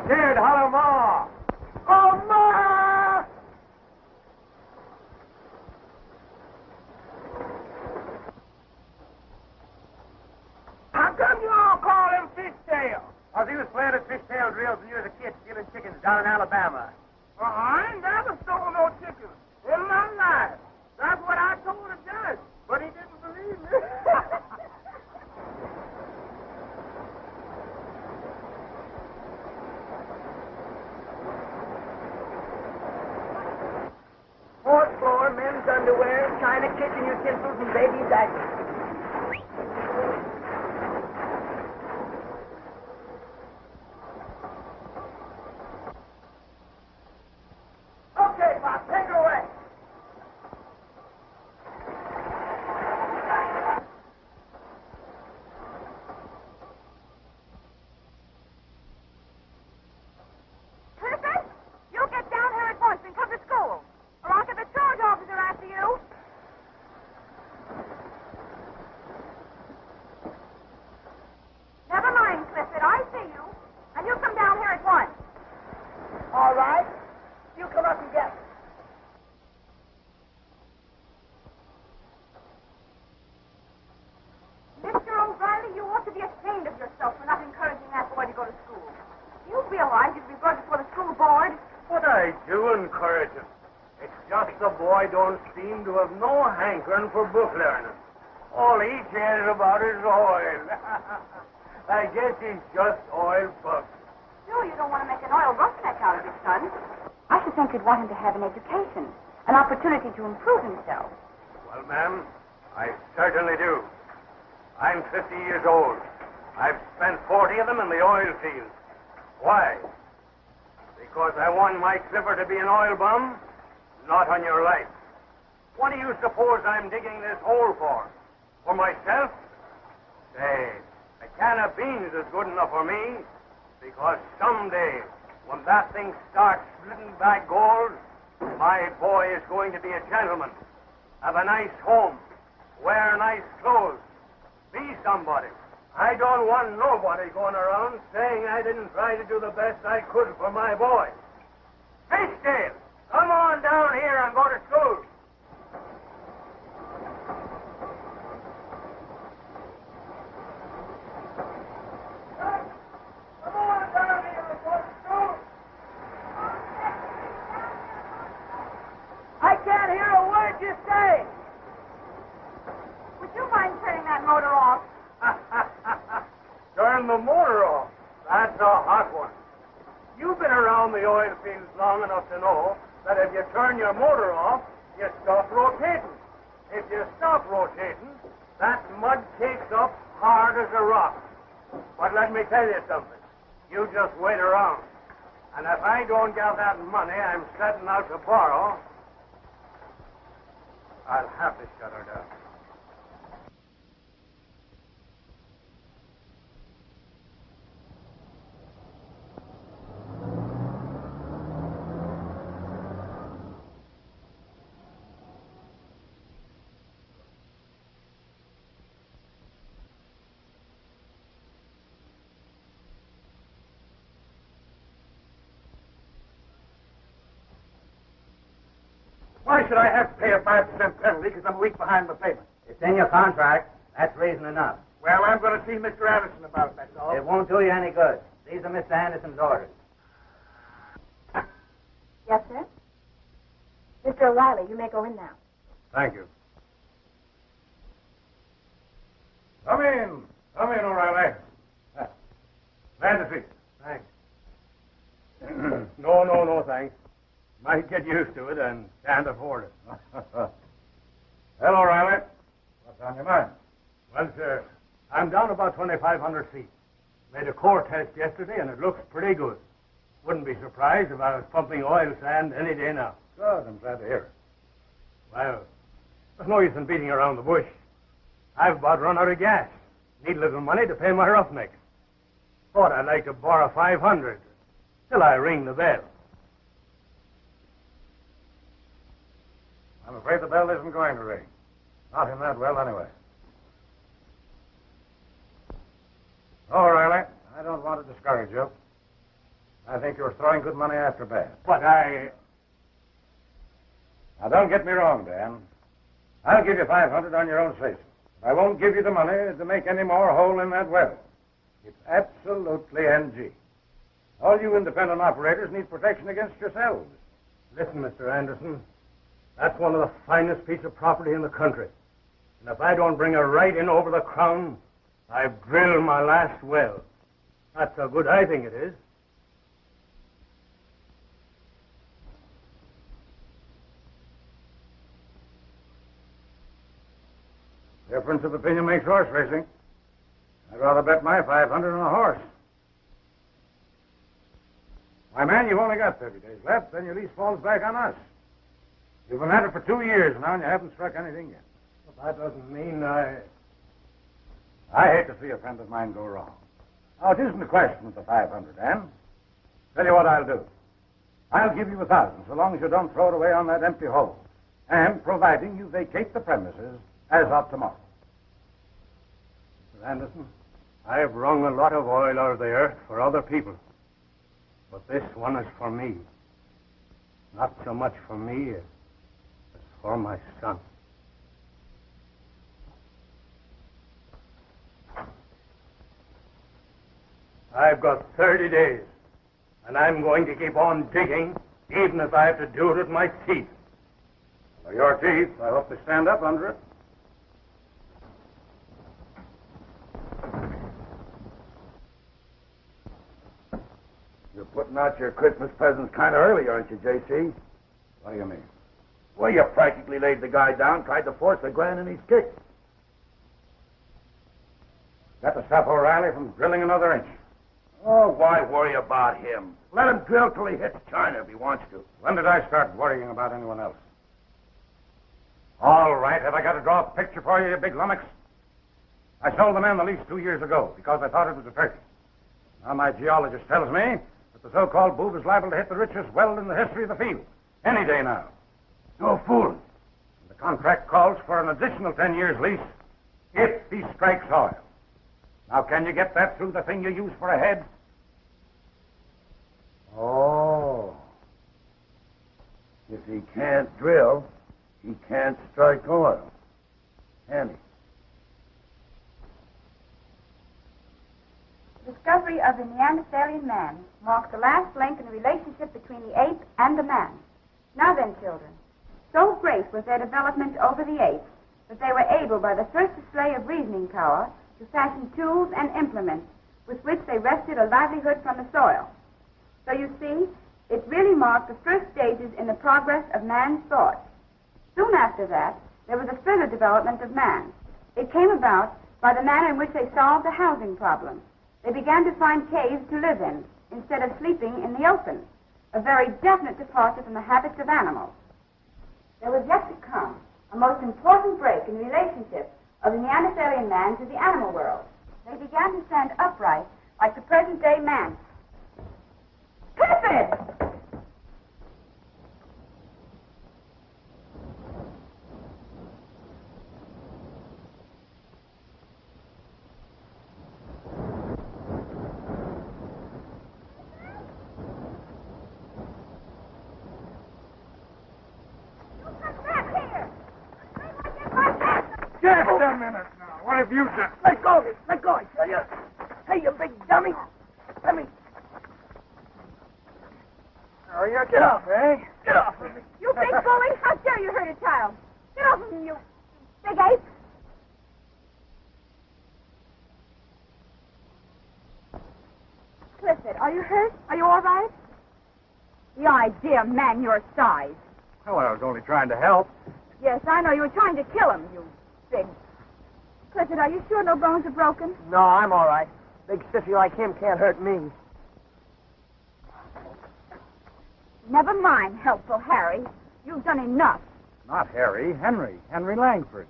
scared, holler Ma! Oh, Ma! How come you all call him Fishtail? Because he was playing at fishtail drills when you was a kid stealing chickens down in Alabama. I ain't never stole no chickens in my life. That's what I told the judge, but he didn't believe me. Fourth floor, men's underwear, china kitchen utensils, and baby diapers. Okay, Bob, take it away. Clifford, you get down here at once and come to school, or I'll get the charge officer after you. Never mind, Clifford, I see you, and you come down here at once. All right. You come up and get me. Mr. O'Reilly, you ought to be ashamed of yourself for not encouraging that boy to go to school. Do you realize you'd be brought before the school board? What I do encourage him. It's just the boy don't seem to have no hankering for book learning. All he cares about is oil. I guess he's just oil bugs. Sure, you don't want to make an oil roughneck out of his son. I should think you'd want him to have an education, an opportunity to improve himself. Well, ma'am, I certainly do. I'm 50 years old. I've spent 40 of them in the oil fields. Why? Because I want my Clifford to be an oil bum? Not on your life. What do you suppose I'm digging this hole for? For myself? Say, a can of beans is good enough for me, because someday, when that thing starts splitting back gold, my boy is going to be a gentleman, have a nice home, wear nice clothes, be somebody. I don't want nobody going around saying I didn't try to do the best I could for my boy. Fishtail, come on down here and go to school. Come on down here and go to school. I can't hear a word you say. Would you mind turning that motor off? Turn the motor off. That's a hot one. You've been around the oil fields long enough to know that if you turn your motor off, you stop rotating. If you stop rotating, that mud takes up hard as a rock. But let me tell you something. You just wait around. And if I don't get that money I'm setting out to borrow, I'll have to shut her down. Why should I have to pay a 5% penalty because I'm a week behind the payment? It's in your contract. That's reason enough. Well, I'm going to see Mr. Anderson about it, that's all. It won't do you any good. These are Mr. Anderson's orders. Yes, sir? Mr. O'Reilly, you may go in now. Thank you. Come in. Come in, O'Reilly. Glad to see you. Thanks. No, thanks. Might get used to it and can't afford it. Well, O'Reilly, what's on your mind? Well, sir, I'm down about 2,500 feet. Made a core test yesterday, and it looks pretty good. Wouldn't be surprised if I was pumping oil sand any day now. Good, I'm glad to hear it. Well, there's no use in beating around the bush. I've about run out of gas. Need a little money to pay my roughnecks. Thought I'd like to borrow 500 till I ring the bell. I'm afraid the bell isn't going to ring. Not in that well, anyway. All right, I don't want to discourage you. I think you're throwing good money after bad. But Now, don't get me wrong, Dan. I'll give you $500 on your own say-so. I won't give you the money to make any more hole in that well. It's absolutely NG. All you independent operators need protection against yourselves. Listen, Mr. Anderson, that's one of the finest pieces of property in the country. And if I don't bring a right in over the crown, I've drilled my last well. That's how good I think it is. Difference of opinion makes horse racing. I'd rather bet my $500 on a horse. Why, man, you've only got 30 days left, then your lease falls back on us. You've been at it for 2 years now, and you haven't struck anything yet. But that doesn't mean I hate to see a friend of mine go wrong. Now, it isn't a question of the 500, Dan. Tell you what I'll do. I'll give you 1,000, so long as you don't throw it away on that empty hole. And providing you vacate the premises as of tomorrow. Mr. Anderson, I've wrung a lot of oil out of the earth for other people. But this one is for me. Not so much for me as for my son. I've got 30 days, and I'm going to keep on digging, even if I have to do it with my teeth. For your teeth, I hope they stand up under it. You're putting out your Christmas presents kind of early, aren't you, J.C.? What do you mean? Well, you practically laid the guy down, tried to force a grand in his kick. Got to stop O'Reilly from drilling another inch. Oh, why worry about him? Let him drill till he hits China if he wants to. When did I start worrying about anyone else? All right, have I got to draw a picture for you, you big lummox? I sold the man the lease 2 years ago because I thought it was a turkey. Now my geologist tells me that the so-called boob is liable to hit the richest well in the history of the field. Any day now. No fooling. The contract calls for an additional 10 years lease if he strikes oil. Now, can you get that through the thing you use for a head? Oh. If he can't drill, he can't strike oil. Can he? The discovery of the Neanderthalian man marked the last link in the relationship between the ape and the man. Now then, children, so great was their development over the ape that they were able, by the first display of reasoning power, to fashion tools and implements with which they wrested a livelihood from the soil. So you see, it really marked the first stages in the progress of man's thought. Soon after that, there was a further development of man. It came about by the manner in which they solved the housing problem. They began to find caves to live in instead of sleeping in the open, a very definite departure from the habits of animals. There was yet to come a most important break in the relationship of the Neanderthalian man to the animal world. They began to stand upright like the present-day man. Clifford! Just a minute now. What have you done? Let go of it. Let go, I tell you. Hey, you big dummy. Let me. Oh, you get off, eh? Get off of me. You big bully! How dare you hurt a child? Get off of me, you big ape! Clifford, are you hurt? Are you all right? The idea, man your size. Well, I was only trying to help. Yes, I know. You were trying to kill him, you big... Clifford, are you sure no bones are broken? No, I'm all right. Big sissy like him can't hurt me. Never mind, helpful Harry. You've done enough. Not Harry, Henry. Henry Langford.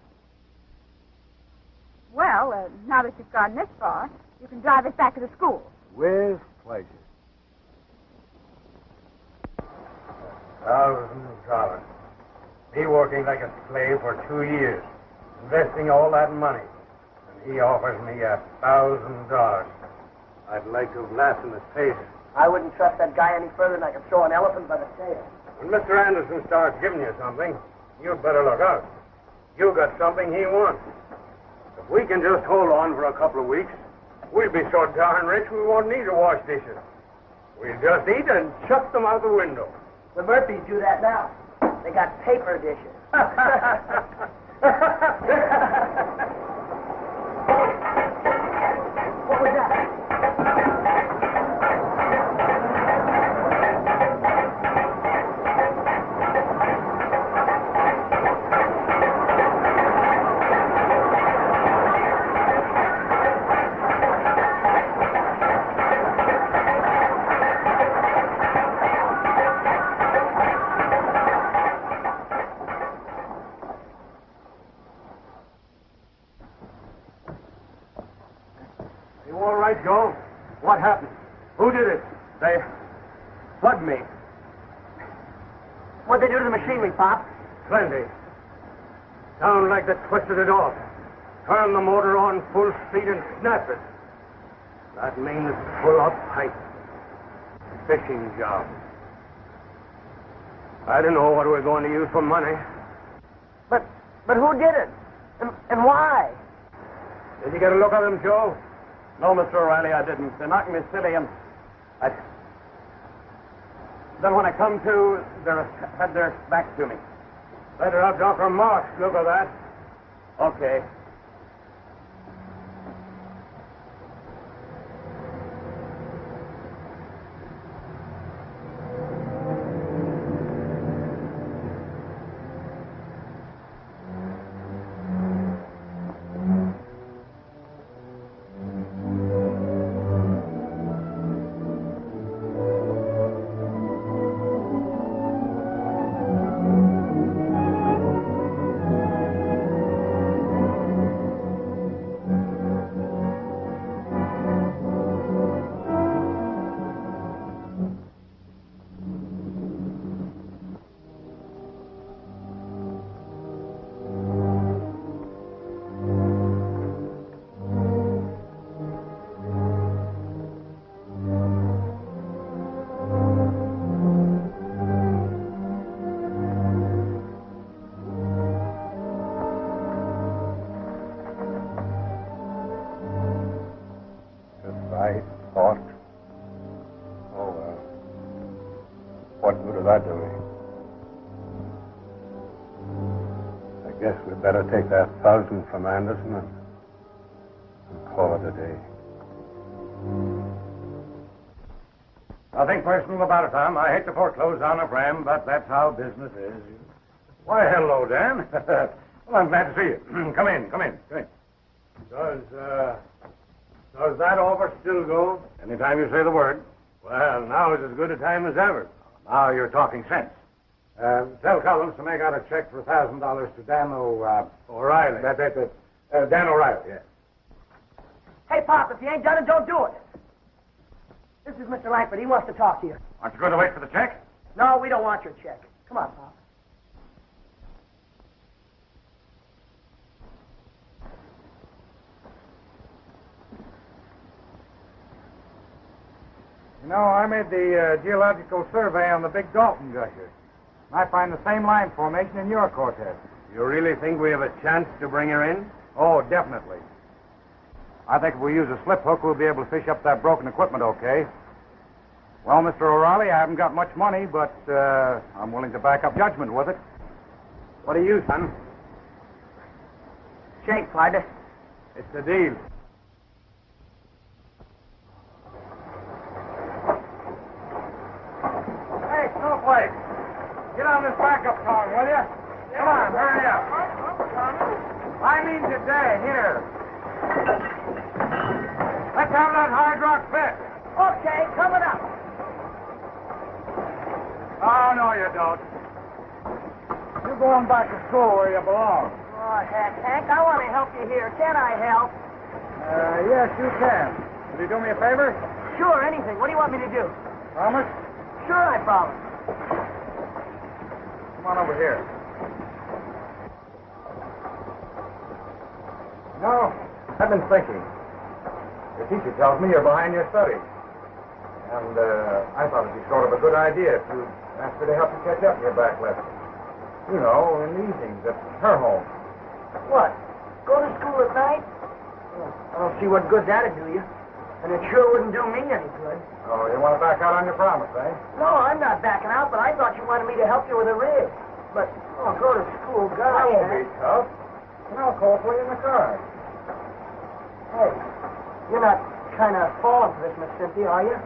Well, now that you've gone this far, you can drive us back to the school. With pleasure. Thousands of dollars. Me working like a slave for 2 years, investing all that money, and he offers me $1,000. I'd like to have laughed in his face, I wouldn't trust that guy any further than I could throw an elephant by the tail. When Mr. Anderson starts giving you something, you'd better look out. You got something he wants. If we can just hold on for a couple of weeks, we'll be so darn rich we won't need to wash dishes. We'll just eat and chuck them out the window. The Murphys do that now. They got paper dishes. What was that? You all right, Joe? What happened? Who did it? They plugged me. What'd they do to the machinery, Pop? Plenty. Sound like they twisted it off. Turn the motor on full speed and snap it. That means pull up tight. Fishing job. I don't know what we're going to use for money. But who did it? And why? Did you get a look at them, Joe? No, Mr. O'Reilly, I didn't. They knocked me silly, and then when I come to, they had their back to me. Better have Dr. Marsh look at that. Okay. I thought, oh, well, what good is that doing? I guess we'd better take that 1,000 from Anderson and call it a day. Nothing personal about it, Tom. I hate to foreclose on a friend, but that's how business is. Why, hello, Dan. Well, I'm glad to see you. Come in. Does that offer still go? Anytime you say the word. Well, now is as good a time as ever. Now you're talking sense. Tell Collins to make out a check for $1,000 to Dan O'Reilly. Dan O'Reilly, yeah. Hey, Pop, if you ain't done it, don't do it. This is Mr. Langford. He wants to talk to you. Aren't you going to wait for the check? No, we don't want your check. Come on, Pop. You know, I made the geological survey on the Big Dalton gusher. I find the same line formation in your quartet. You really think we have a chance to bring her in? Oh, definitely. I think if we use a slip hook, we'll be able to fish up that broken equipment okay. Well, Mr. O'Reilly, I haven't got much money, but I'm willing to back up judgment with it. What are you, son? Shake, partner. It's the deal. Hey, Snowflake, get on this backup tongue, will you? Come on, hurry up. I mean today, here. Let's have that hard rock fit. Okay, coming up. Oh, no, you don't. You're going back to school where you belong. Oh, heck, Hank, I want to help you here. Can I help? Yes, you can. Will you do me a favor? Sure, anything. What do you want me to do? Promise? Sure, I promise. Come on over here. No, I've been thinking. Your teacher tells me you're behind your studies. And I thought it'd be sort of a good idea if you asked her to help you catch up in your back lessons. You know, in the evenings at her home. What? Go to school at night? I don't see what good that'd do you. And it sure wouldn't do me any good. Oh, you want to back out on your promise, eh? No, I'm not backing out, but I thought you wanted me to help you with a rig. But, go to school, God. That won't be tough. And I'll call for you in the car. Hey, you're not kind of falling for this, Miss Cynthia, are you?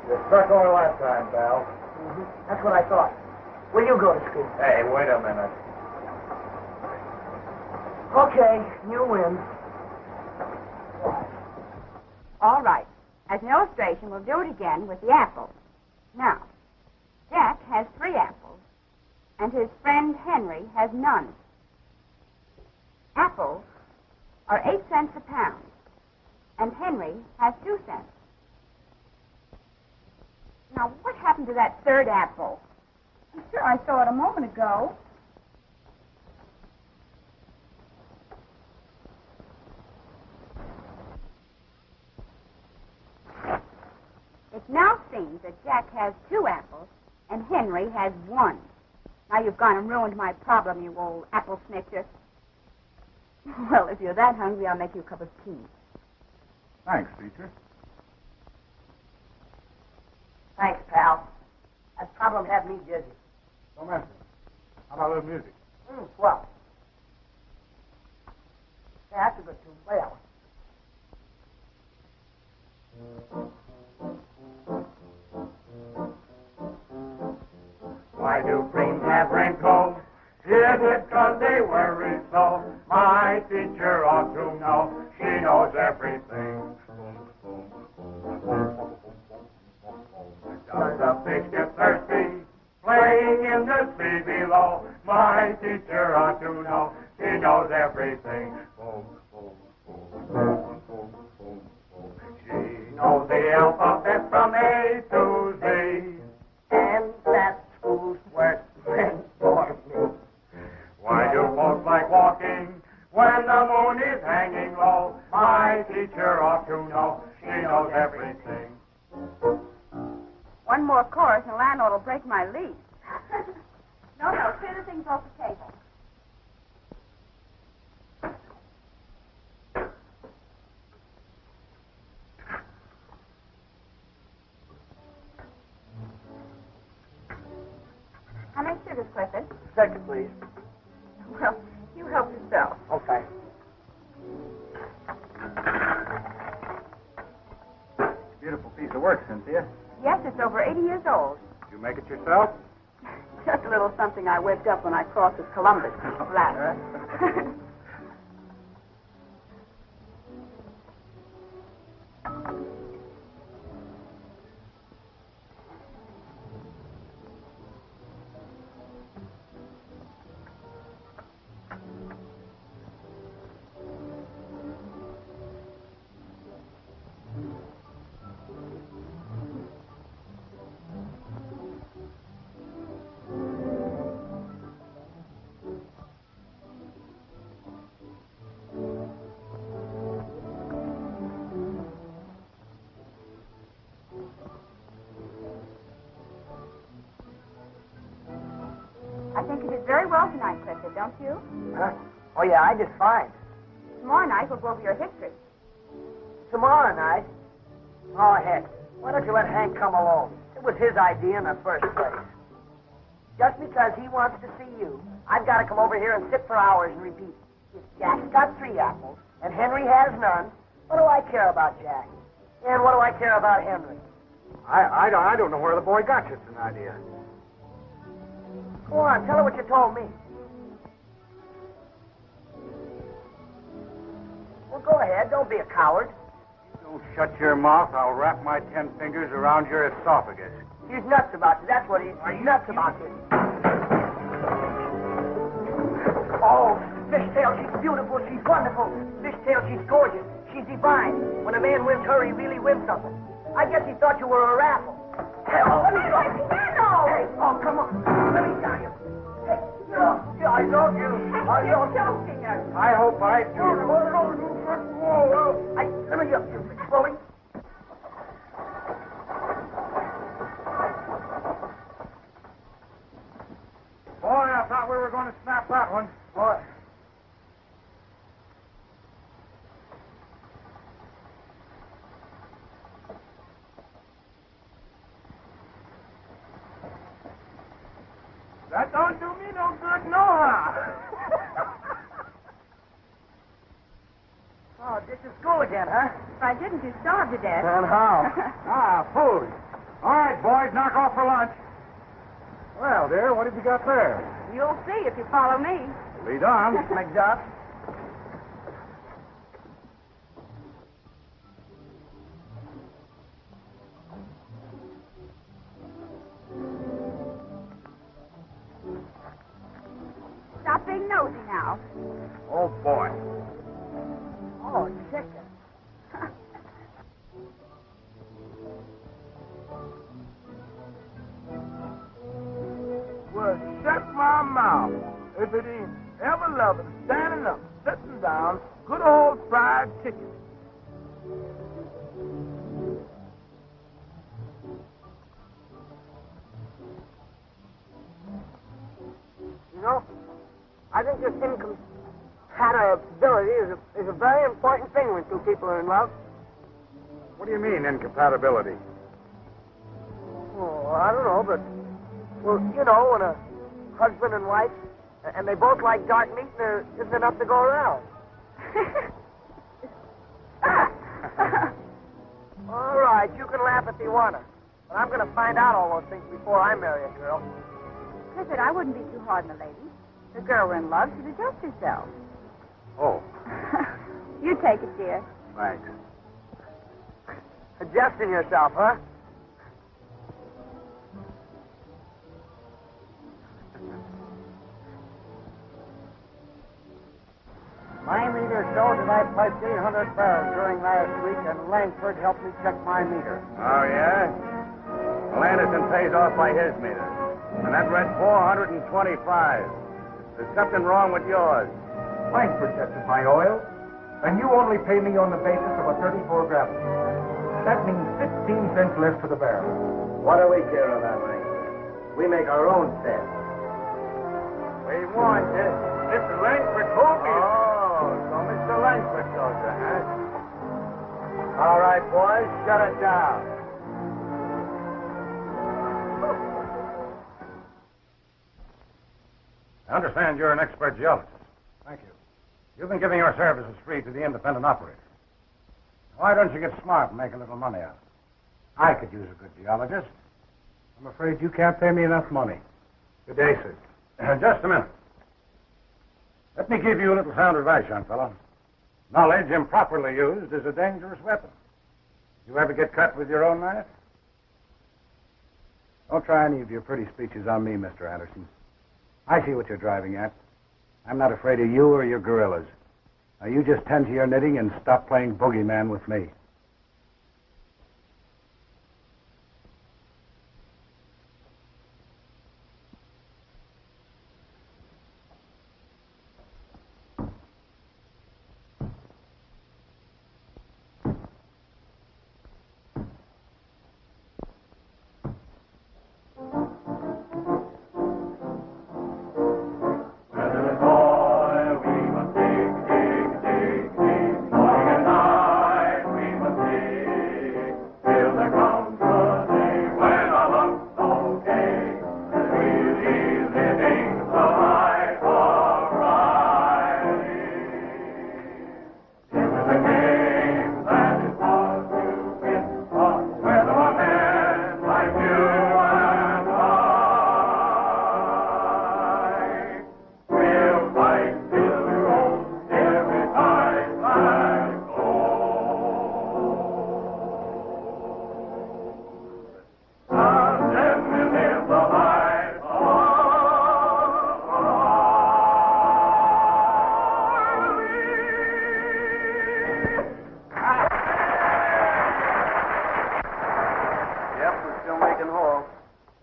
You struck over last time, pal. Mm-hmm. That's what I thought. Will you go to school? Hey, wait a minute. Okay, you win. All right. As an illustration, we'll do it again with the apples. Now, Jack has 3 apples, and his friend Henry has none. Apples are 8 cents a pound, and Henry has 2 cents. Now, what happened to that third apple? I'm sure I saw it a moment ago. It now seems that Jack has 2 apples and Henry has 1. Now you've gone and ruined my problem, you old apple snitcher. Well, if you're that hungry, I'll make you a cup of tea. Thanks, teacher. Thanks, pal. That problem had me dizzy. Don't mention it. How about a little music? Well. Yeah, that's a good tune. Play that one. Why do creams have wrinkles? Is it 'cause they worry so? My teacher ought to know. She knows everything. Does a fish get thirsty? Playing in the sea below. My teacher ought to know. She knows everything. She knows the alphabet from A to Z. And that school's worth meant for me. Why do folks like walking when the moon is hanging low? My teacher ought to know. She knows everything. One more chorus and the landlord will break my lease. No, clear the things off the table. How many sugars, Clifford? Second, please. Well, you help yourself. Okay. Beautiful piece of work, Cynthia. Yes, it's over 80 years old. Did you make it yourself? Just a little something I whipped up when I crossed with Columbus. Flatterer. I think you did very well tonight, Clifford, don't you? Huh? Oh, yeah, I did fine. Tomorrow night we'll go over your history. Tomorrow night? Oh, heck. Why don't you let Hank come alone? It was his idea in the first place. Just because he wants to see you, I've got to come over here and sit for hours and repeat. If Jack's got 3 apples and Henry has none, what do I care about Jack? And what do I care about Henry? I don't know where the boy got such an idea. Go on, tell her what you told me. Well, go ahead. Don't be a coward. Don't shut your mouth. I'll wrap my 10 fingers around your esophagus. He's nuts about it. That's what he's nuts about it. Oh, Fishtail, she's beautiful. She's wonderful. Fishtail, she's gorgeous. She's divine. When a man wins her, he really wins something. I guess he thought you were a raffle. Hey, oh, let me go. Hey, oh, come on. Let me tell you. Hey, yeah, I love you. I love you. I hope I do. Let me up, you Chloe. Got that one. What? That don't do me no good, nohow. Oh, this is school again, huh? If I didn't, you'd starve to death. And how? Food. All right, boys, knock off for lunch. Well, dear, what have you got there? You'll see if you follow me. Lead on. McDuff. Stop being nosy now. Oh, boy. Oh, chicken. Well, shut my mouth. If it ain't ever loving, standing up, sitting down, good old fried chicken. You know, I think this incompatibility is a very important thing when two people are in love. What do you mean, incompatibility? Oh, I don't know, but, well, you know, when a husband and wife, and they both like dark meat, and there isn't enough to go around. All right, you can laugh if you want to, but I'm going to find out all those things before I marry a girl. Clifford, I wouldn't be too hard on a lady. If the girl were in love, she'd adjust herself. Oh, You take it, dear. thanks. Adjusting yourself, huh? My meter shows that I piped 800 barrels during last week, and Langford helped me check my meter. Oh, yeah? Well, Anderson pays off by his meter. And that read 425. There's something wrong with yours. Langford sets my oil, and you only pay me on the basis of a 34 gravity. That means 15 cents less for the barrel. What do we care about Langford? We make our own set. We warned you. Mr. Langford told me. Oh, so Mr. Langford told you, huh? All right, boys, shut it down. I understand you're an expert geologist. Thank you. You've been giving your services free to the independent operators. Why don't you get smart and make a little money out of it? I could use a good geologist. I'm afraid you can't pay me enough money. Good day, sir. Just a minute. Let me give you a little sound advice, young fellow. Knowledge improperly used is a dangerous weapon. You ever get cut with your own knife? Don't try any of your pretty speeches on me, Mr. Anderson. I see what you're driving at. I'm not afraid of you or your gorillas. Now, you just tend to your knitting and stop playing boogeyman with me.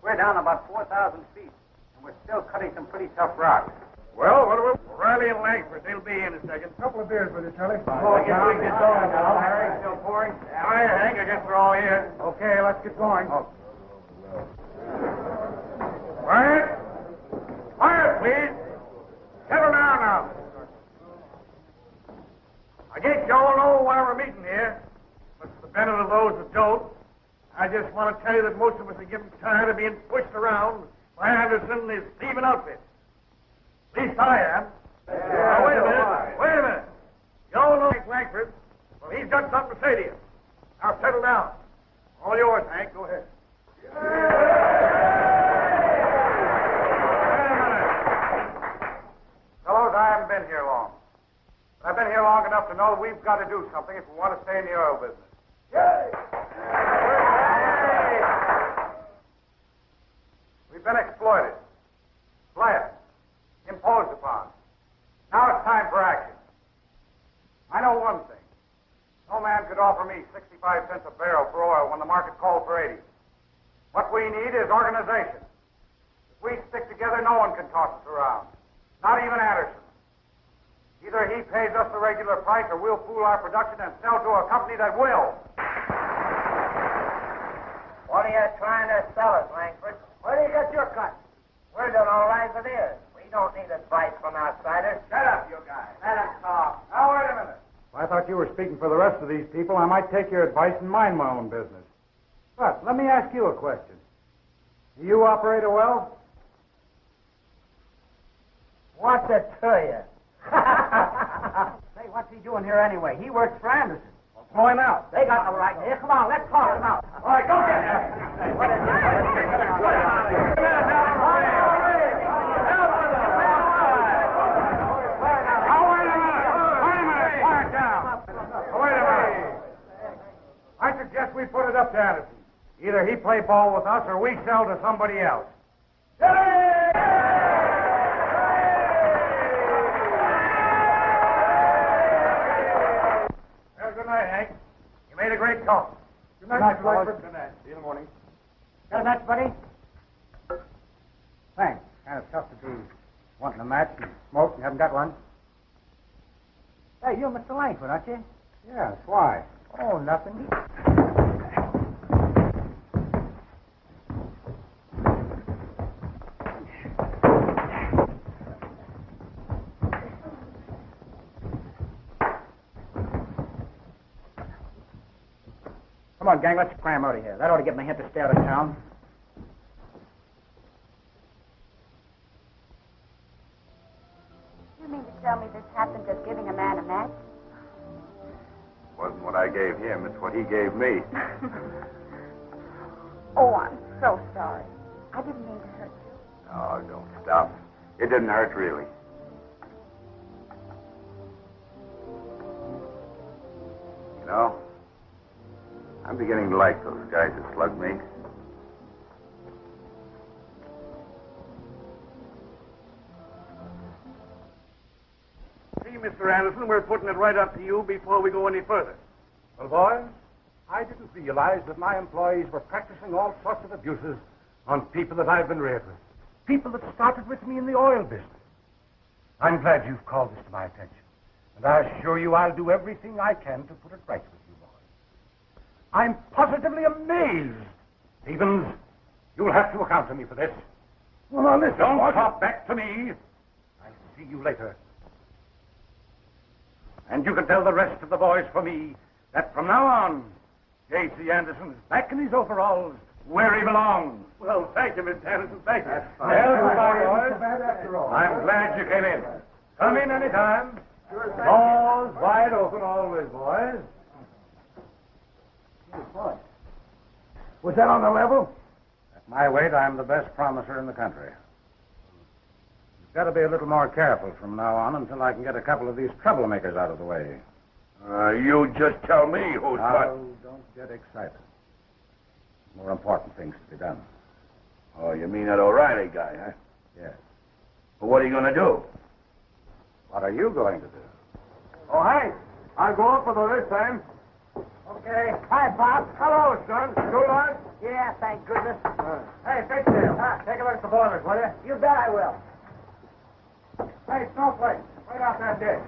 We're down about 4,000 feet, and we're still cutting some pretty tough rock. Well, what do we... Riley and Langford, they'll be in a second. A couple of beers with you, Charlie. Oh, I guess we can get going now. Harry, still pouring? Hi, Hank, I guess we're all here. Okay, let's get going. Quiet. Quiet, please. case you all know why we're meeting here, but for the benefit of those that don't, I just want to tell you that most of us are getting tired of being pushed around by Anderson and his thieving outfit. At least I am. Now, wait a minute. You all know Hank Langford. Well, he's got something to say to you. Now, settle down. All yours, Hank. Go ahead. Wait a minute. Fellows, I haven't been here long. But I've been here long enough to know that we've got to do something if we want to stay in the oil business. We've been exploited, fled, imposed upon. Now it's time for action. I know one thing. No man could offer me 65 cents a barrel for oil when the market called for 80. What we need is organization. If we stick together, no one can toss us around. Not even Anderson. Either he pays us the regular price or we'll pool our production and sell to a company that will. What are you trying to sell us, Langford? Where do you get your cut? We're doing all right with this. We don't need advice from outsiders. Shut up, you guys. Let us talk. Now, wait a minute. If I thought you were speaking for the rest of these people, I might take your advice and mind my own business. But let me ask you a question. Do you operate a well? What's it to you? Say, what's he doing here anyway? He works for Anderson. Well, throw him out. They got the right here. Come on, let's talk them out. All right, go get him. What is I suggest we put it up to Anderson. Either he play ball with us or we sell to somebody else. Well, good night, Hank. You made a great call. Good night, Langford. Good night. See you in the morning. Got a match, buddy? Thanks. Kind of tough to be wanting a match and smoke and haven't got one. Hey, you're Mr. Langford, aren't you? Yes, why? Oh, nothing. Come on, gang, let's cram out of here. That ought to get my head to stay out of town. You mean to tell me this happened just giving a man a match? Wasn't what I gave him, it's what he gave me. Oh, I'm so sorry. I didn't mean to hurt you. Oh, don't stop. It didn't hurt, really. You know, I'm beginning to like those guys that slugged me. See, Mr. Anderson, we're putting it right up to you before we go any further. Well, boys, I didn't realize that my employees were practicing all sorts of abuses on people that I've been reared with. People that started with me in the oil business. I'm glad you've called this to my attention. And I assure you I'll do everything I can to put it right with you, boys. I'm positively amazed. Stevens, you'll have to account to me for this. Well, now, listen. Don't talk back to me. I'll see you later. And you can tell the rest of the boys for me that from now on, J.C. Anderson is back in his overalls where he belongs. Well, thank you, Mr. Anderson. Thank you. Well, goodbye, boys. I'm glad you came in. Come in any time. Doors wide open always, boys. Was that on the level? At my weight, I'm the best promiser in the country. You've got to be a little more careful from now on until I can get a couple of these troublemakers out of the way. You just tell me who's Now, don't get excited. More important things to be done. Oh, you mean that O'Reilly guy, huh? Yes. Well, what are you going to do? What are you going to do? Oh, Hank, I'll go up with her this time. Okay. Hi, Bob. Hello, son. You all right? Yeah, thank goodness. Hey, Fitzdale, take a look at the boilers, will you? You bet I will. Hey, Snowflake, right out that dish.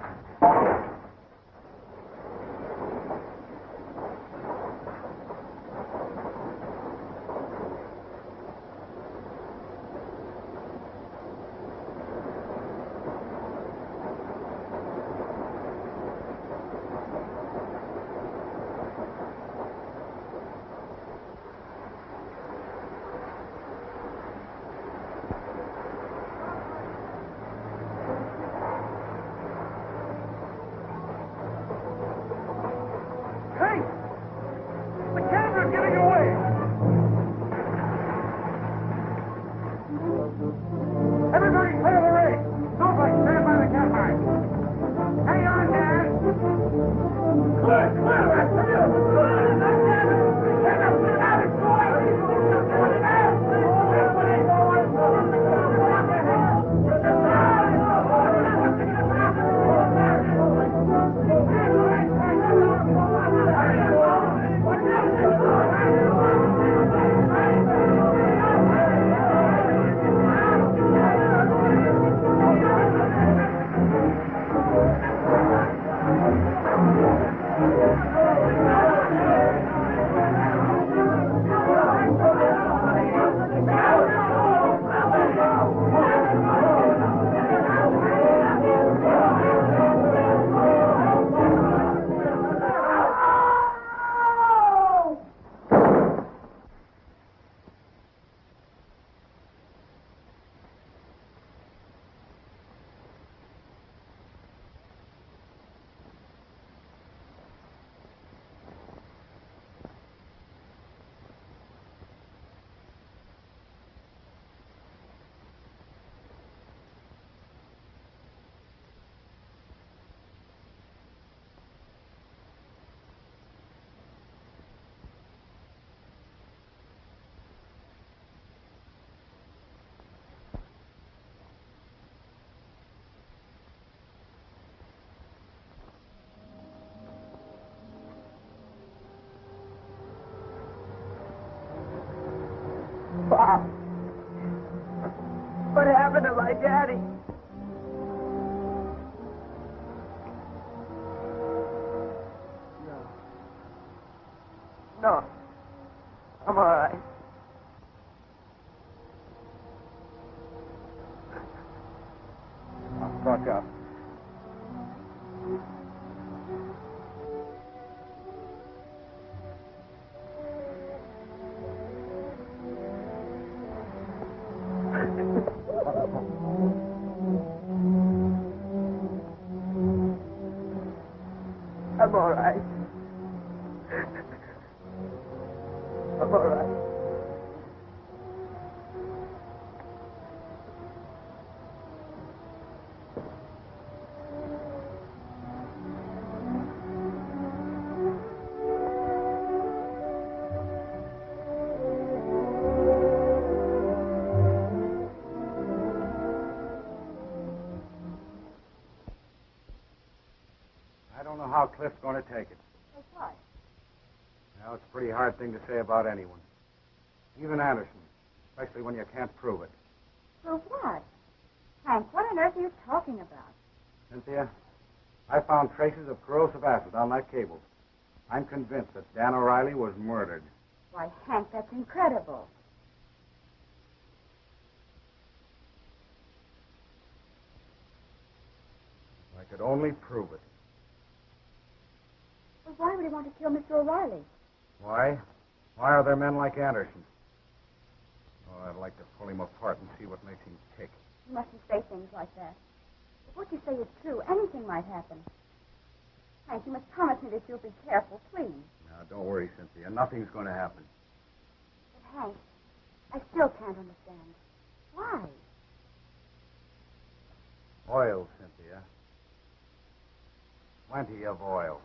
Pop. What happened to my daddy? No. I'm all right. I'll fuck up. I'm all right. I'm all right. I don't know how Cliff's going to take it. That's what? Well, it's a pretty hard thing to say about anyone. Even Anderson, especially when you can't prove it. Prove what? Hank, what on earth are you talking about? Cynthia, I found traces of corrosive acid on that cable. I'm convinced that Dan O'Reilly was murdered. Why, Hank, that's incredible. I could only prove it. Well, why would he want to kill Mr. O'Reilly? Why? Why are there men like Anderson? Oh, I'd like to pull him apart and see what makes him tick. You mustn't say things like that. If what you say is true, anything might happen. Hank, you must promise me that you'll be careful, please. Now, don't worry, Cynthia. Nothing's going to happen. But, Hank, I still can't understand. Why? Oil, Cynthia. Plenty of oil.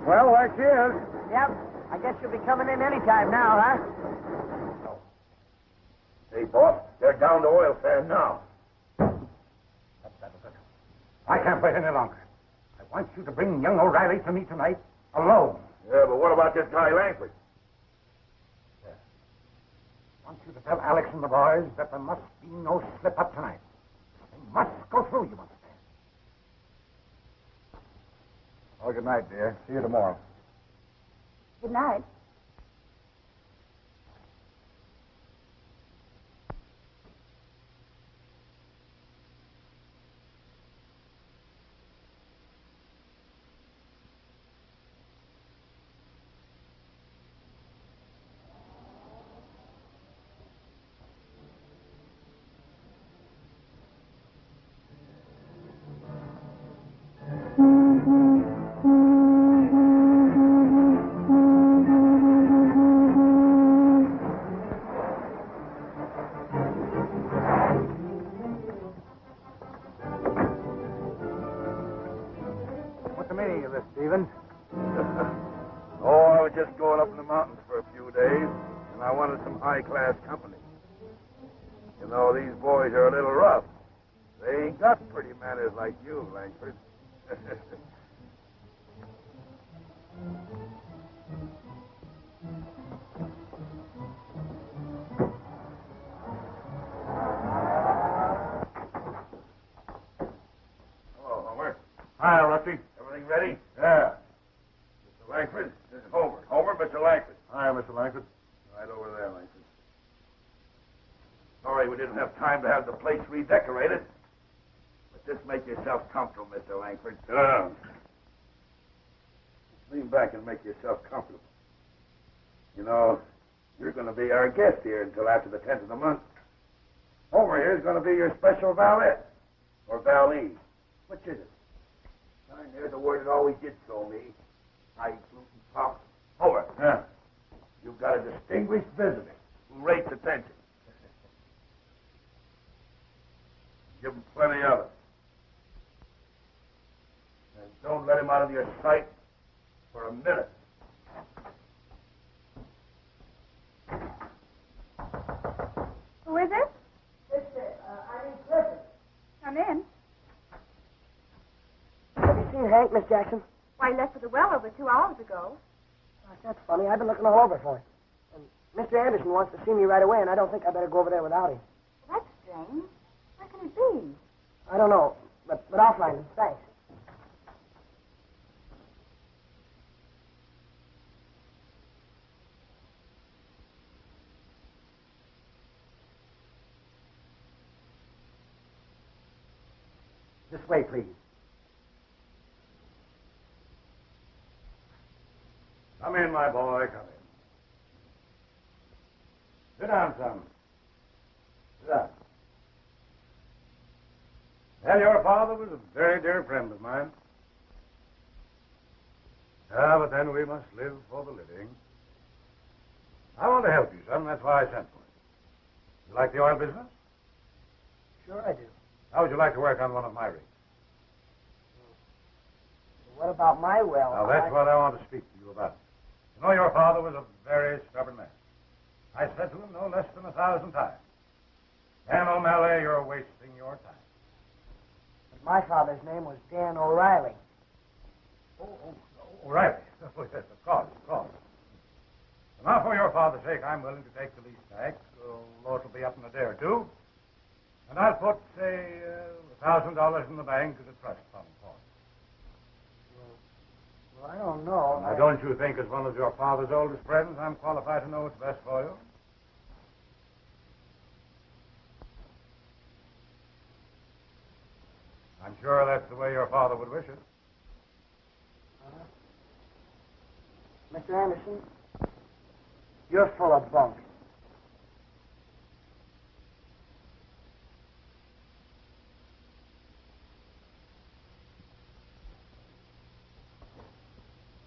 Well, there she is. Yep. I guess you'll be coming in any time now, huh? Hey, boss, they're down to oil sand now. I can't wait any longer. I want you to bring young O'Reilly to me tonight, alone. Yeah, but what about this guy Langford? I want you to tell Alex and the boys that there must be no slip-up tonight. They must go through, you understand? Well, good night, dear. See you tomorrow. Good night. What's the meaning of this, Stevens? Oh, I was just going up in the mountains for a few days, and I wanted some high-class company. You know, these boys are a little rough. They ain't got pretty manners like you, Langford. Hello, Homer. Hi, Rusty. Everything ready? Yeah. Mr. Langford, this is Homer. Homer, Mr. Langford. Hi, Mr. Langford. Right over there, Langford. sorry we didn't have time to have the place redecorated. But just make yourself comfortable, Mr. Langford. Sit down. Lean back and make yourself comfortable. You know, you're going to be our guest here until after the 10th of the month. Homer here is going to be your special valet. Or valet. Which is it? Darn, there's a word that always did throw me. High gluten pop. Homer. Yeah. You've got a distinguished visitor who rates attention. Give him plenty of it. And don't let him out of your sight for a minute. Who is it? I'm in Clifford. Come in. Have you seen Hank, Miss Jackson? Why, he left for the well over 2 hours ago. Gosh, that's funny. I've been looking all over for him. And Mr. Anderson wants to see me right away, and I don't think I better go over there without him. Well, that's strange. Where can it be? I don't know, but I'll find him. Thanks. This way, please. Come in, my boy, come in. Sit down, son. Sit down. Well, your father was a very dear friend of mine. Ah, but then we must live for the living. I want to help you, son. That's why I sent for you. You like the oil business? Sure I do. How would you like to work on one of my rigs? What about my well? Now, that's what I want to speak to you about. You know, your father was a very stubborn man. I said to him no less than 1,000 times, Dan O'Malley, you're wasting your time. My father's name was Dan O'Reilly. Oh, right. Oh, yes, of course. Now, for your father's sake, I'm willing to take the lease back, although it'll be up in a day or two. And I'll put, say, $1,000 in the bank as a trust fund for it. Well, I don't know. Now, don't you think, as one of your father's oldest friends, I'm qualified to know what's best for you? I'm sure that's the way your father would wish it. Mr. Anderson, you're full of bunk.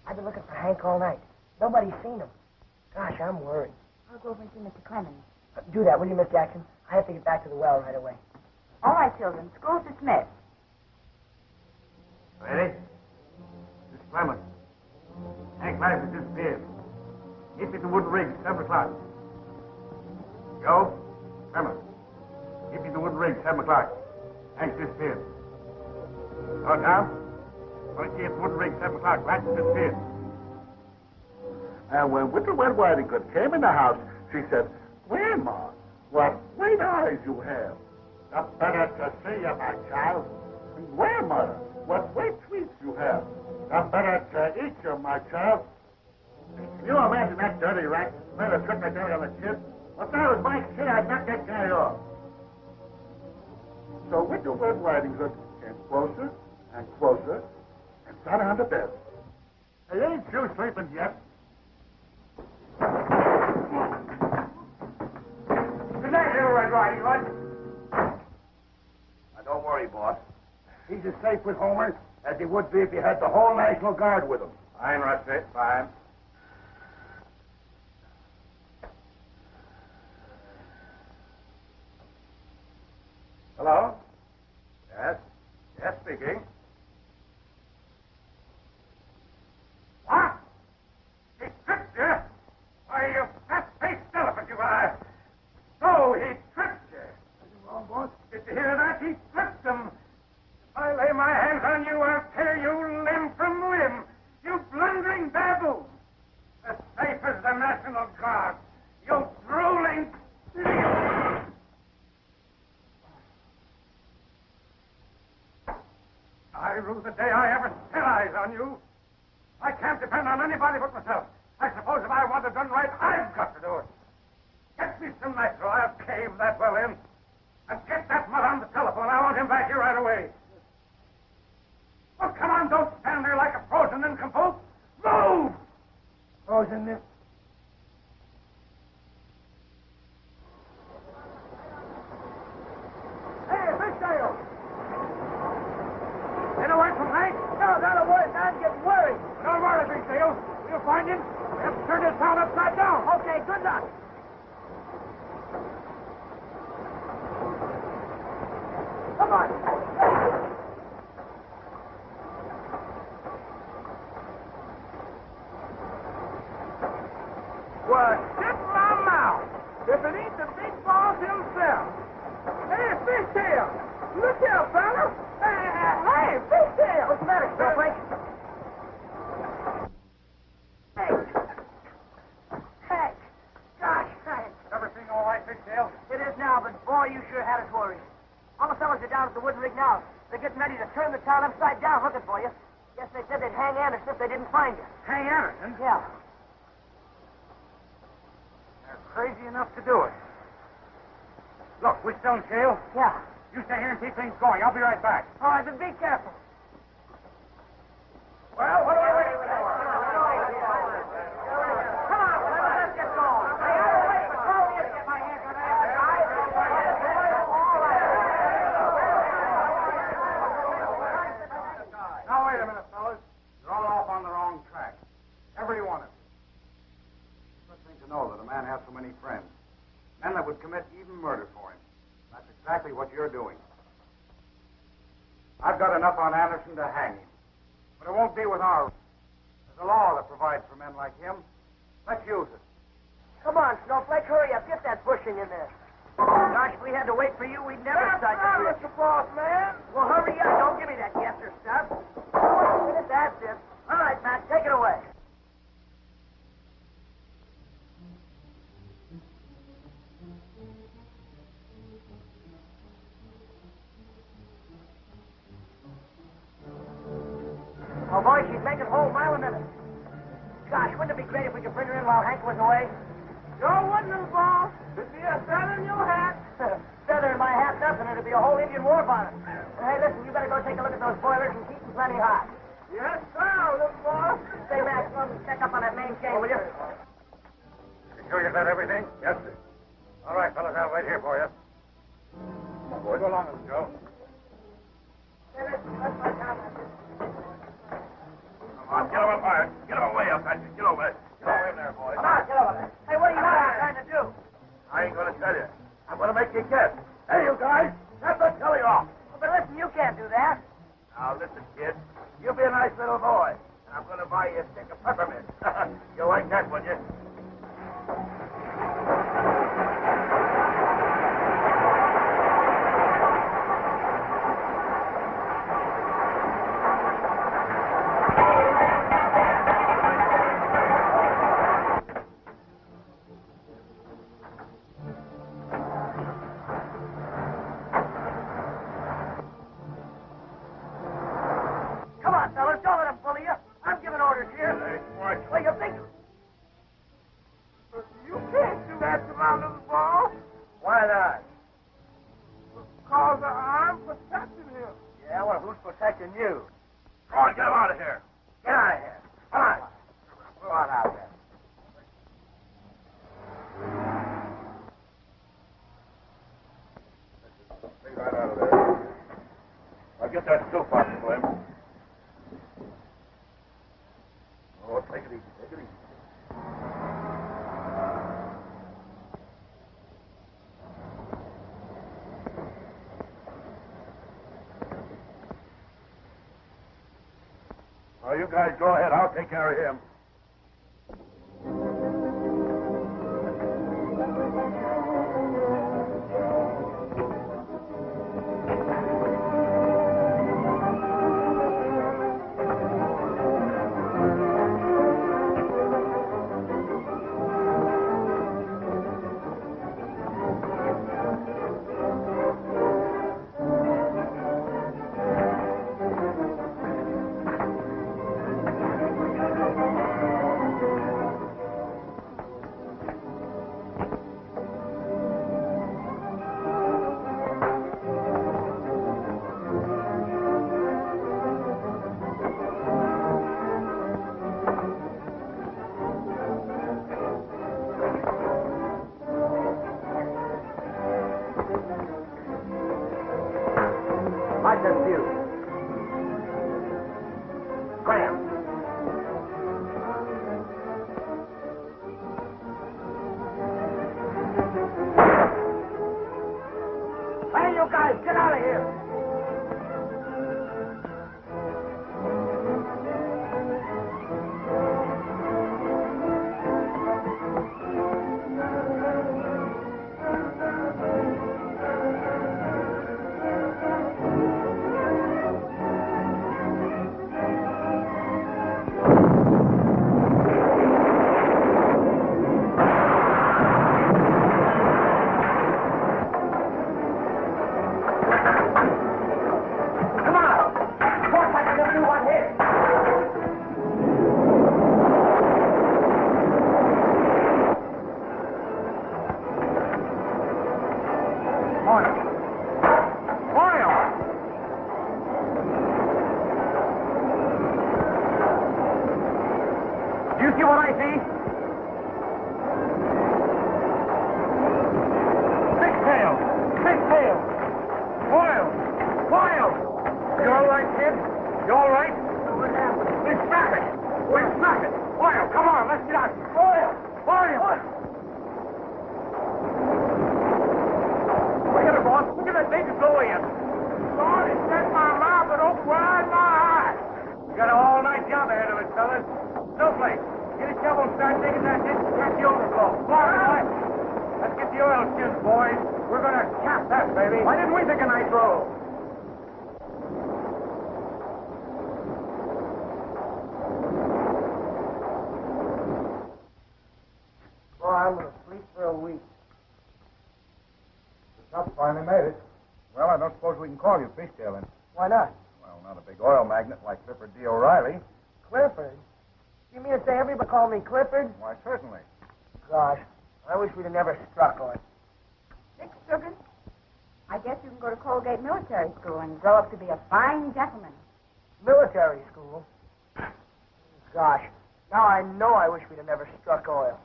I've been looking for Hank all night. Nobody's seen him. Gosh, I'm worried. I'll go over and see Mr. Clemens. Do that, will you, Miss Jackson? I have to get back to the well right away. All right, children. School's dismissed. Ready? Mr. Clemens. Hank Life has disappeared. Meet me at the wooden rig at 7 o'clock. Joe? Clemens. Meet me at the wooden rig at 7 o'clock. Hank's disappeared. Oh, Tom? Want to see you at the wooden rig at 7 o'clock. Latch has disappeared. And when Widow Red Riding Hood came in the house, she said, Grandma, what great eyes you have. The better to see you, my child. And Grandmother, what great sweets you have. The better to eat you, my child. Can you imagine that dirty rat made a trick like that on a kid? Well, if that was my kid, I'd knock that guy off. So Widow Red Riding Hood came closer and closer and sat on the bed. Hey, ain't you sleeping yet? Good night, Little Red Riding Hood. Now, don't worry, boss. He's as safe with Homer as he would be if he had the whole National Guard with him. Fine, Rusty, fine. Hello? Yes? Yes, speaking. What? He tricked you? Why, you fat-faced elephant you are. No, he tricked you. Anything wrong, boss? Did you hear that? He tricked them. If I lay my hands on you, I'll tear you limb from limb. You blundering baboon. As safe as the National Guard. You drooling... I rue the day I ever set eyes on you. I can't depend on anybody but myself. I suppose if I want it done right, I've got to do it. Get me some nitro. I'll cave that well in. in this. Hey, Fishdale! Any word from Hank? No, not a word. I'm getting worried. Don't worry, Big Dale. We'll find him. We have to turn this town upside down. Okay, good luck. Come on. Well, shut my mouth. If it ain't the big boss himself. Hey, Fishtail. Look here, fella. Hey, Fishtail. What's the matter, Snowflake? Hey. Hey. Gosh, Hank. Everything all right, Bigtail? It is now, but boy, you sure had us worried. All the fellas are down at the wooden rig now. They're getting ready to turn the town upside down looking for you. Guess they said they'd hang Anderson if they didn't find you. Hang Anderson? Yeah. They're crazy enough to do it. Look, we're still in jail. Yeah. You stay here and keep things going. I'll be right back. All right, but be careful. Well, what are we waiting for? Come on, fellas, let's get going. Hey, I don't wait for Chloe to get my hands on that guy. Now, wait a minute, fellas. You're all off on the wrong track. Every one of you. It's a good thing to know that a man has so many friends. Men that would commit even murder for him. That's exactly what you're doing. I've got enough on Anderson to hang him. But it won't be with our... There's a law that provides for men like him. Let's use it. Come on, Snowflake, hurry up. Get that bushing in there. Gosh, if we had to wait for you, we'd never start the bridge. Mr. Boss, man. Well, hurry up. Don't give me that guesser stuff. That's it. All right, Matt, take it away. Oh, boy, she's making a whole mile a minute. Gosh, wouldn't it be great if we could bring her in while Hank was away? Sure wouldn't, boss. It'd be a feather in your hat. Feather in my hat, nothing. It'd be a whole Indian war bonnet. Hey, listen, you better go take a look at those boilers and keep them plenty hot. Yes, sir, little boss. Say, Max, come check up on that main chain, will you? You sure you got everything? Yes, sir. All right, fellas, I'll wait here for you. Come on, boy. Go along with us, Joe. Hey, listen, that's my comment. Come on, get him apart. Get him away up, Patrick. Get over there. Get away from there, boy. Come on, get over there. Hey, what are you trying to do? I ain't gonna tell you. I'm gonna make you guess. Hey, you guys, have the telly off. But listen, you can't do that. Now, listen, kid. You be a nice little boy, and I'm gonna buy you a stick of peppermint. You like that, would you? Come on, fellas, don't let him bully you. I'm giving orders here. Well, you think... You can't do that to my little boy. Why not? Because I'm protecting him. Yeah, well, who's protecting you? Come on, get him out of here. Get out of here. Come on. Go on out there. Stay right out of there. I'll get that soup out, Slim. Oh, take it easy, take it easy. Well, you guys go ahead. I'll take care of him. just a few. Graham. Hey, you guys, get out of here. Do you see what I see? Pigtail! Pigtail! Boyle! Boyle! You all right, kid? You all right? What happened? We smack it! We smack it! Boyle, come on, let's get out. Boyle! Boyle! Look at it, boss. Look at that big glow in. Lord, it set my mouth and opened wide my eyes. We got an all-night job ahead of us, fellas. Snowflake, get a shovel and start digging that ditch and catch the overflow. Come on, boy. Let's get the oil skins, boys. We're going to cap that, baby. Why didn't we think of nitro? Boy, I'm going to sleep for a week. The truck finally made it. Well, I don't suppose we can call you fishtailing. Why not? Well, not a big oil magnate like Clifford D. O'Reilly. Clifford? You mean to say everybody call me Clifford? Why, certainly. Gosh, I wish we'd have never struck on it. Dick Sugar, I guess you can go to Colgate Military School and grow up to be a fine gentleman. Military school? Gosh, now I know I wish we'd have never struck oil.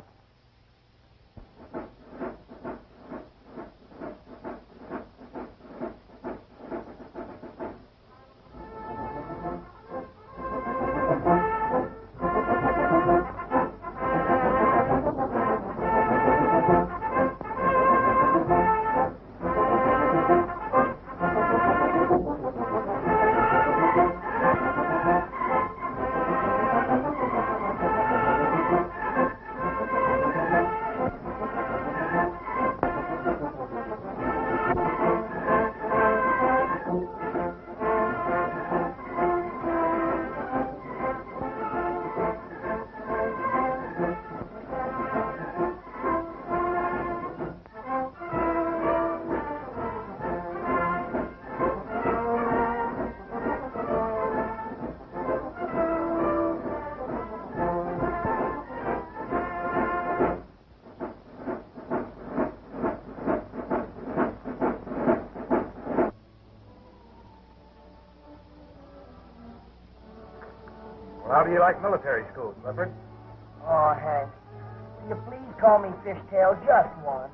Well, how do you like military school, Clifford? Oh, Hank, will you please call me Fishtail just once?